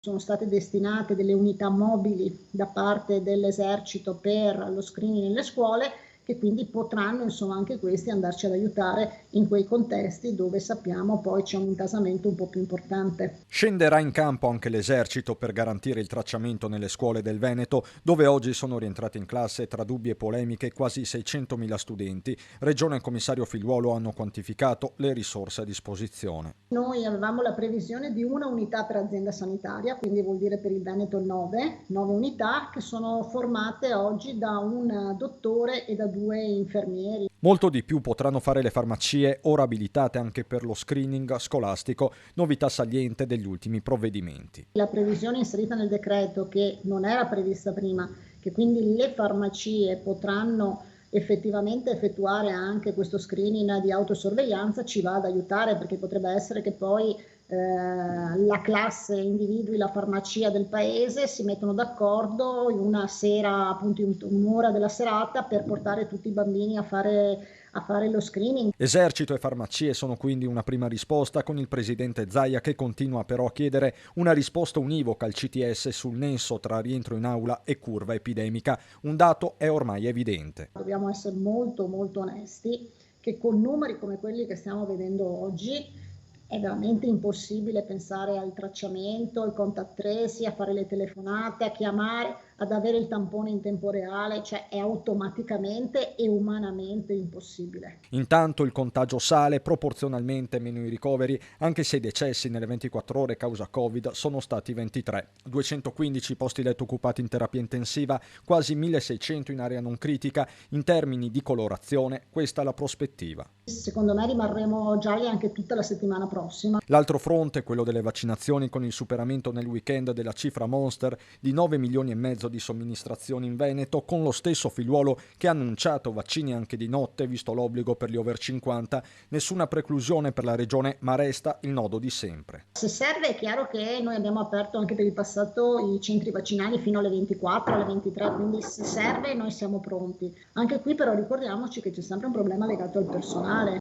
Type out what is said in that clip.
Sono state destinate delle unità mobili da parte dell'esercito per lo screening nelle scuole, che quindi potranno insomma anche questi andarci ad aiutare in quei contesti dove sappiamo poi c'è un intasamento un po' più importante. Scenderà in campo anche l'esercito per garantire il tracciamento nelle scuole del Veneto, dove oggi sono rientrati in classe tra dubbi e polemiche quasi 600.000 studenti. Regione e commissario Figliuolo hanno quantificato le risorse a disposizione. Noi avevamo la previsione di una unità per azienda sanitaria, quindi vuol dire per il Veneto 9 unità che sono formate oggi da un dottore e da 2 infermieri. Molto di più potranno fare le farmacie, ora abilitate anche per lo screening scolastico, novità saliente degli ultimi provvedimenti. La previsione inserita nel decreto, che non era prevista prima, che quindi le farmacie potranno effettivamente effettuare anche questo screening di autosorveglianza, ci va ad aiutare, perché potrebbe essere che poi la classe individui la farmacia del paese, si mettono d'accordo in una sera, appunto in un'ora della serata, per portare tutti i bambini a fare lo screening. Esercito e farmacie sono quindi una prima risposta, con il presidente Zaia che continua però a chiedere una risposta univoca al CTS sul nesso tra rientro in aula e curva epidemica. Un dato è ormai evidente. Dobbiamo essere molto molto onesti che con numeri come quelli che stiamo vedendo oggi è veramente impossibile pensare al tracciamento, al contact tracing, a fare le telefonate, a chiamare, ad avere il tampone in tempo reale, cioè è automaticamente e umanamente impossibile. Intanto il contagio sale, proporzionalmente meno i ricoveri, anche se i decessi nelle 24 ore causa Covid sono stati 23. 215 posti letto occupati in terapia intensiva, quasi 1600 in area non critica. In termini di colorazione, questa è la prospettiva. Secondo me rimarremo gialli anche tutta la settimana prossima. L'altro fronte è quello delle vaccinazioni, con il superamento nel weekend della cifra monster di 9 milioni e mezzo di somministrazioni in Veneto, con lo stesso Figliuolo che ha annunciato vaccini anche di notte, visto l'obbligo per gli over 50. Nessuna preclusione per la regione, ma resta il nodo di sempre. Se serve è chiaro che noi abbiamo aperto anche per il passato i centri vaccinali fino alle 24, alle 23, quindi se serve noi siamo pronti. Anche qui però ricordiamoci che c'è sempre un problema legato al personale.